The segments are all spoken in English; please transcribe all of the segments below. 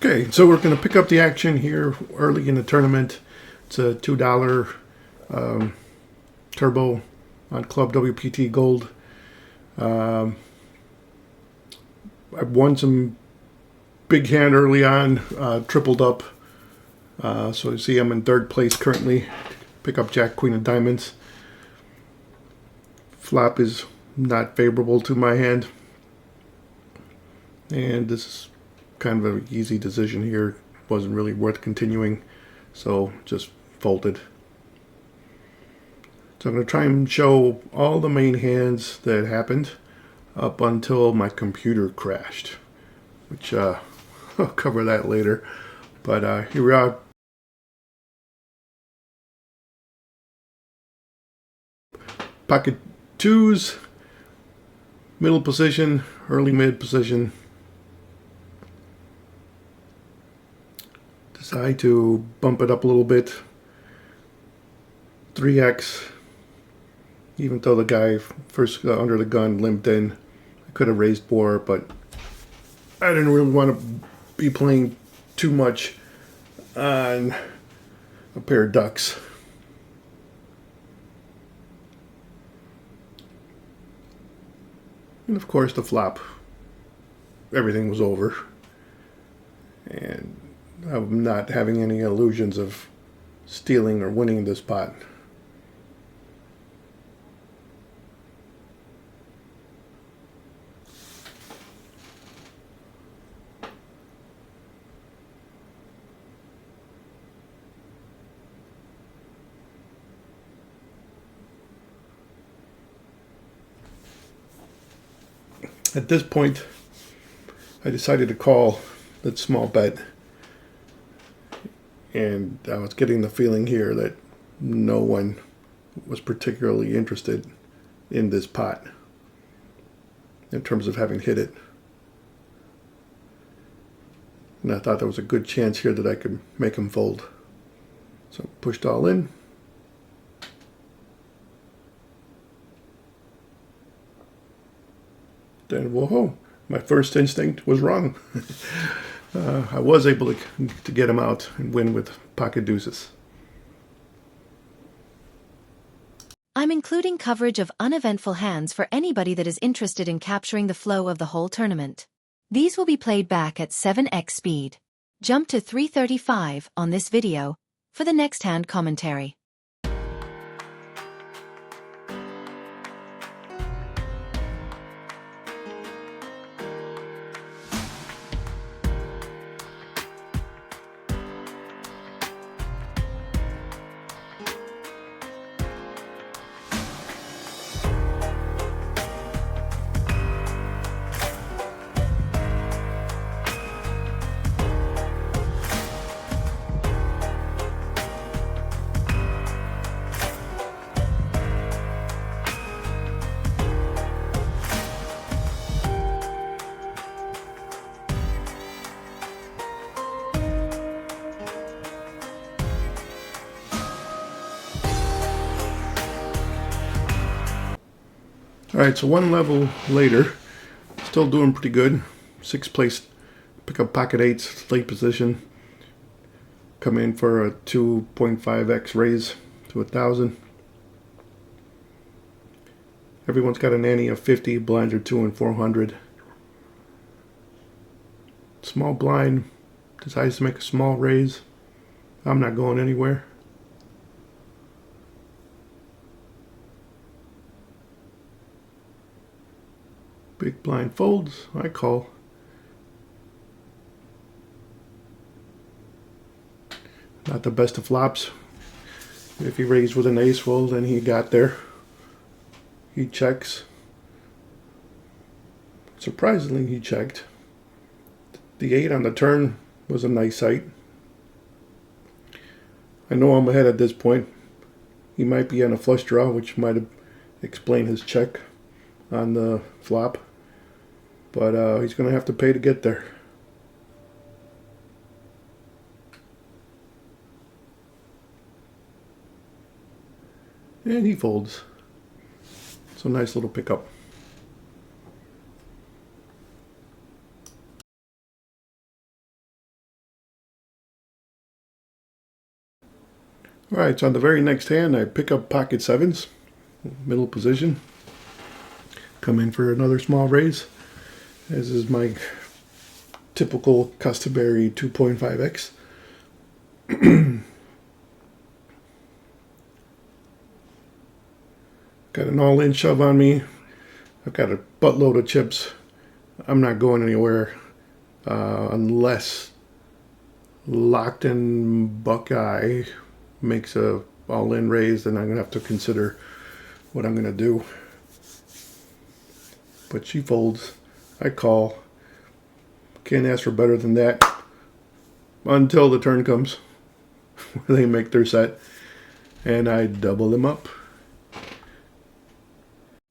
Okay, so we're going to pick up the action here early in the tournament. It's a $2 turbo on ClubWPT Gold. I won some big hand early on, tripled up. So you see I'm in third place currently. Pick up Jack, Queen of Diamonds. Flop is not favorable to my hand. And this is kind of an easy decision here. Wasn't really worth continuing, so just folded. So I'm going to try and show all the main hands that happened up until my computer crashed, which I'll cover that later. But here we are. Pocket twos, middle position, early mid position. Decide to bump it up a little bit. 3x. Even though the guy first under the gun limped in, I could have raised more, but I didn't really want to be playing too much on a pair of ducks. And of course the flop, everything was over. And I'm not having any illusions of stealing or winning this pot. At this point, I decided to call that small bet, and I was getting the feeling here that no one was particularly interested in this pot in terms of having hit it. And I thought there was a good chance here that I could make him fold. So pushed all in. Then, whoa, my first instinct was wrong. I was able to get him out and win with pocket deuces. I'm including coverage of uneventful hands for anybody that is interested in capturing the flow of the whole tournament. These will be played back at 7x speed. Jump to 3:35 on this video for the next hand commentary. Alright, so one level later, still doing pretty good. 6th place, pick up pocket eights, late position. Come in for a 2.5x raise to 1,000. Everyone's got an ante of 50, blinds are 2 and 400. Small blind decides to make a small raise. I'm not going anywhere. Big blind folds, I call. Not the best of flops. If he raised with an ace, well, then he got there. He checks. Surprisingly, he checked. The 8 on the turn was a nice sight. I know I'm ahead at this point. He might be on a flush draw, which might have explained his check on the flop. But he's going to have to pay to get there. And he folds. So nice little pickup. Alright, so on the very next hand, I pick up pocket sevens, middle position. Come in for another small raise. This is my typical customary 2.5x. Got an all-in shove on me. I've got a buttload of chips. I'm not going anywhere unless locked in Buckeye makes a all-in raise, then I'm gonna have to consider what I'm gonna do. But she folds. I call. Can't ask for better than that until the turn comes where they make their set, and I double them up.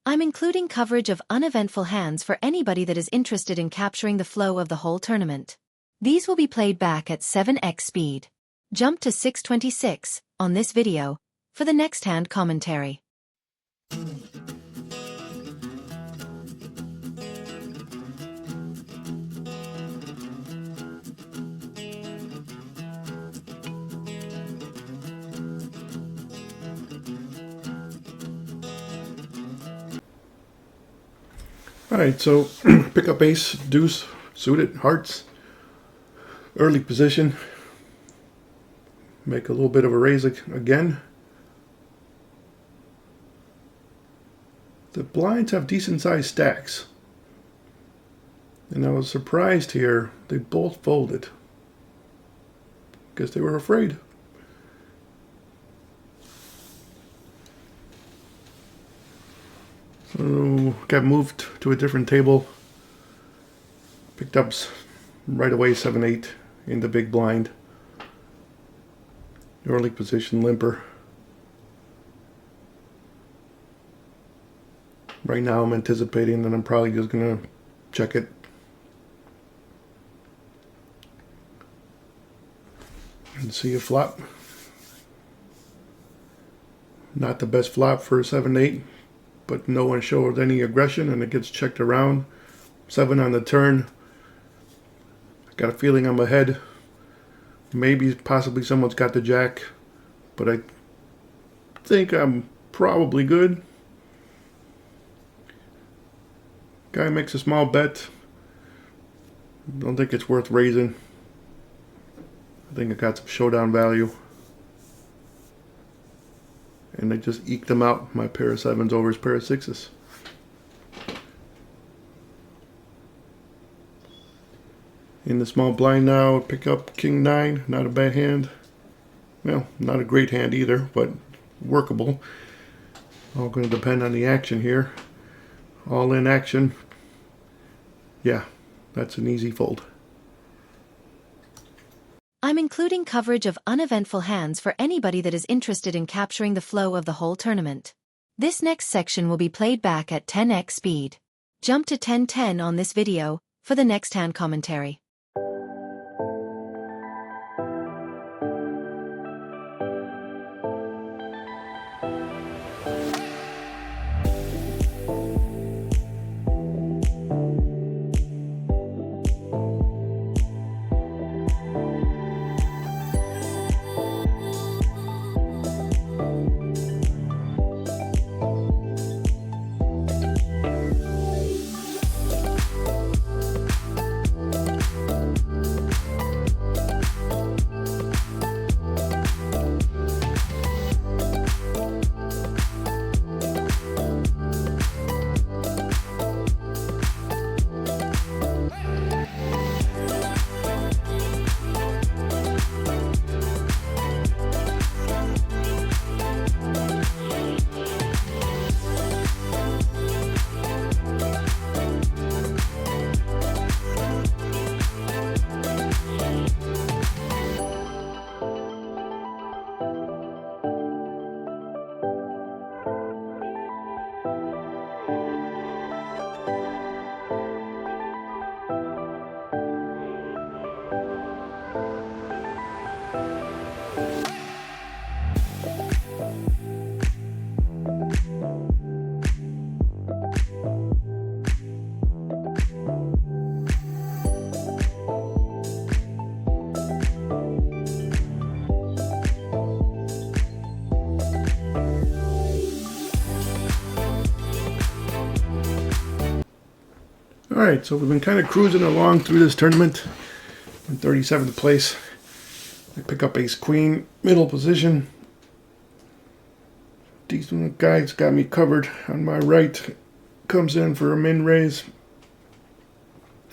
I'm including coverage of uneventful hands for anybody that is interested in capturing the flow of the whole tournament. These will be played back at 7x speed. Jump to 626 on this video for the next hand commentary. Alright, so pick up ace, deuce, suited, hearts, early position, make a little bit of a raise again. The blinds have decent sized stacks, and I was surprised here they both folded. Guess they were afraid. So got moved to a different table. Picked up right away 7-8 in the big blind. Early position limper. Right now I'm anticipating that I'm probably just gonna check it. And see a flop. Not the best flop for a 7-8. But no one showed any aggression and it gets checked around. 7 on the turn. I got a feeling I'm ahead. Maybe, possibly someone's got the jack. But I think I'm probably good. Guy makes a small bet. Don't think it's worth raising. I think it got some showdown value. And I just eked them out, my pair of sevens over his pair of sixes. In the small blind now, pick up king 9, not a bad hand. Well, not a great hand either, but workable. All going to depend on the action here. All in action. Yeah, that's an easy fold. I'm including coverage of uneventful hands for anybody that is interested in capturing the flow of the whole tournament. This next section will be played back at 10x speed. Jump to 1010 on this video for the next hand commentary. Alright, so we've been kind of cruising along through this tournament. In 37th place. I pick up ace queen, middle position. Decent guy's got me covered on my right. Comes in for a min raise.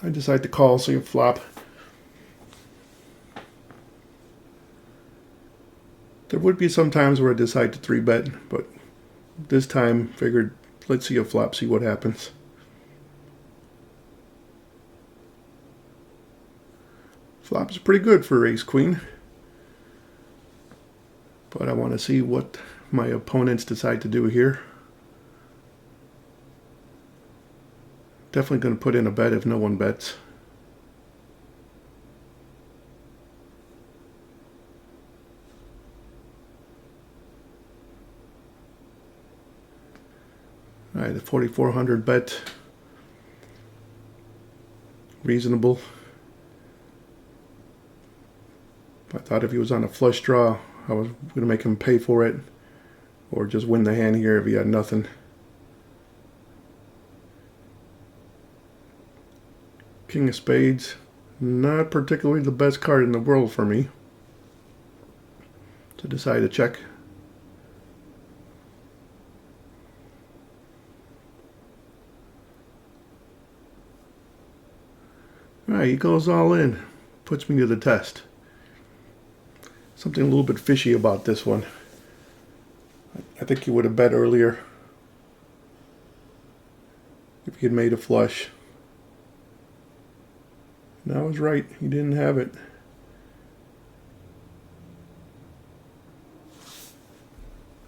I decide to call, see a flop. There would be some times where I decide to 3-bet, but this time figured let's see a flop, see what happens. Flop's pretty good for ace queen, but I want to see what my opponents decide to do here. Definitely going to put in a bet if no one bets. Alright, the 4,400 bet. Reasonable. I thought if he was on a flush draw, I was going to make him pay for it. Or just win the hand here if he had nothing. King of spades. Not particularly the best card in the world for me. So decide to check. Alright, he goes all in. Puts me to the test. Something a little bit fishy about this one. I think he would have bet earlier if he had made a flush. And I was right, he didn't have it.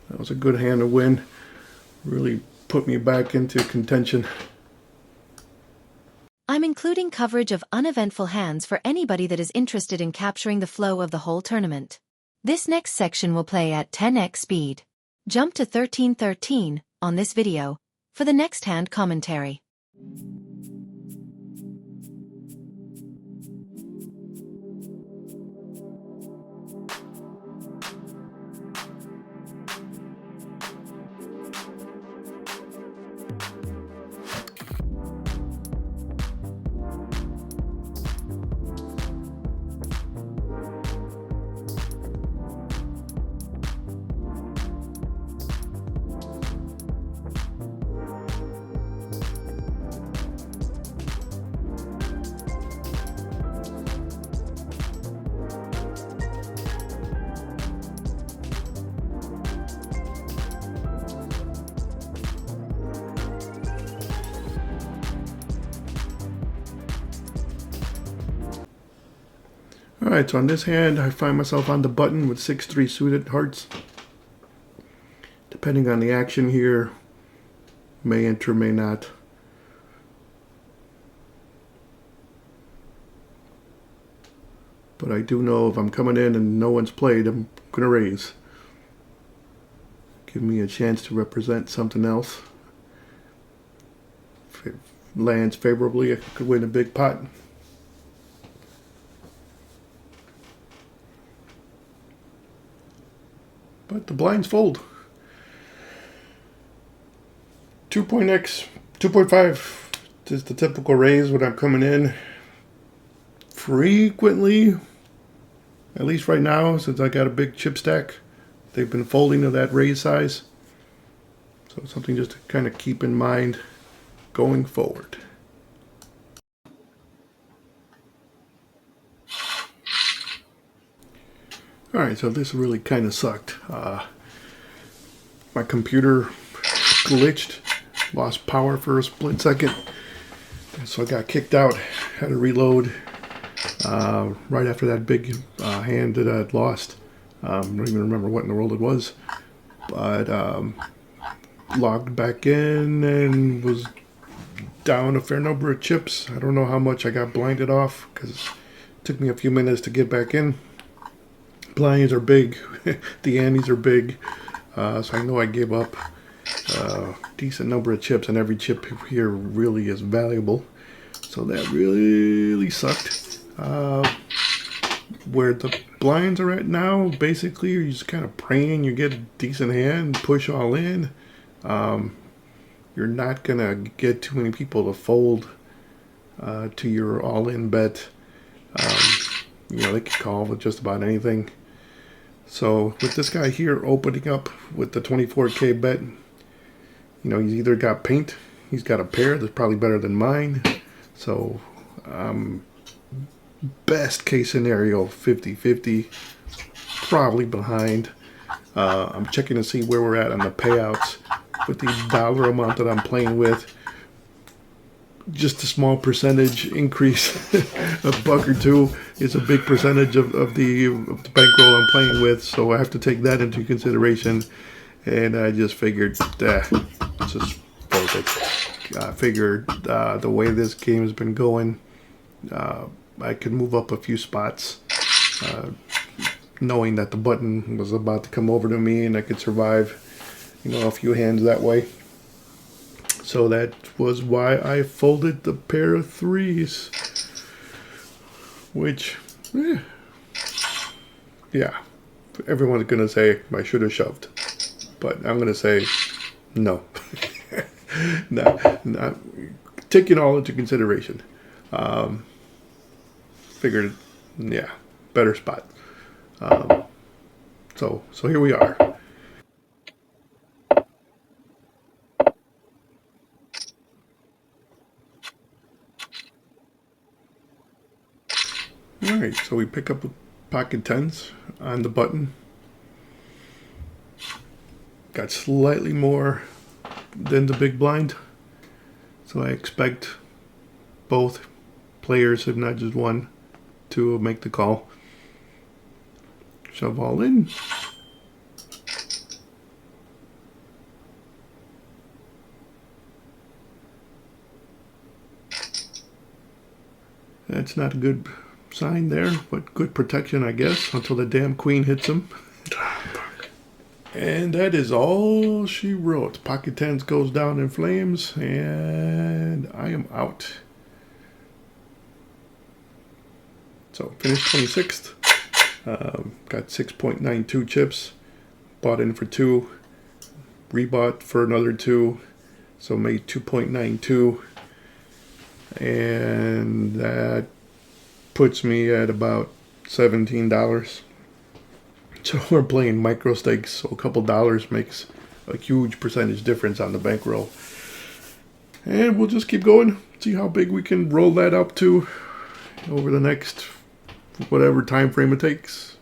That was a good hand to win. Really put me back into contention. I'm including coverage of uneventful hands for anybody that is interested in capturing the flow of the whole tournament. This next section will play at 10x speed. Jump to 13:13 on this video for the next hand commentary. Alright, so on this hand, I find myself on the button with 6-3 suited hearts. Depending on the action here, may enter, may not. But I do know if I'm coming in and no one's played, I'm going to raise. Give me a chance to represent something else. If it lands favorably, I could win a big pot. But the blinds fold. 2.5 is the typical raise when I'm coming in. Frequently, at least right now, since I got a big chip stack, they've been folding to that raise size. So something just to kind of keep in mind going forward. Alright, so this really kind of sucked. My computer glitched, lost power for a split second, so I got kicked out, had to reload right after that big hand that I'd lost. I don't even remember what in the world it was, but logged back in and was down a fair number of chips. I don't know how much I got blinded off because it took me a few minutes to get back in. Blinds are big, the antes are big, so I know I gave up a decent number of chips, and every chip here really is valuable. So that really sucked. Where the blinds are at now, basically, you're just kind of praying you get a decent hand, push all in. You're not going to get too many people to fold to your all-in bet. You know, they can call with just about anything. So with this guy here opening up with the 24K bet, you know, he's either got paint, he's got a pair that's probably better than mine. So best case scenario, 50-50, probably behind. I'm checking to see where we're at on the payouts with the dollar amount that I'm playing with. Just a small percentage increase, a buck or two is a big percentage of the bankroll I'm playing with, so I have to take that into consideration. And I just figured, it's just fold it. I figured the way this game has been going, I could move up a few spots, knowing that the button was about to come over to me and I could survive, you know, a few hands that way. So that was why I folded the pair of threes, which, yeah, everyone's going to say I should have shoved, but I'm going to say no. Not taking all into consideration. Figured, yeah, better spot. So here we are. Alright, so we pick up pocket tens on the button. Got slightly more than the big blind. So I expect both players, if not just one, to make the call. Shove all in. That's not a good sign there, but good protection, I guess, until the damn queen hits him. And that is all she wrote. Pocket tens goes down in flames, and I am out. So finished 26th. Got 6.92 chips. Bought in for 2. Rebought for another 2. So made 2.92. And that puts me at about $17. So we're playing micro stakes, so a couple dollars makes a huge percentage difference on the bankroll. And we'll just keep going, see how big we can roll that up to over the next whatever time frame it takes.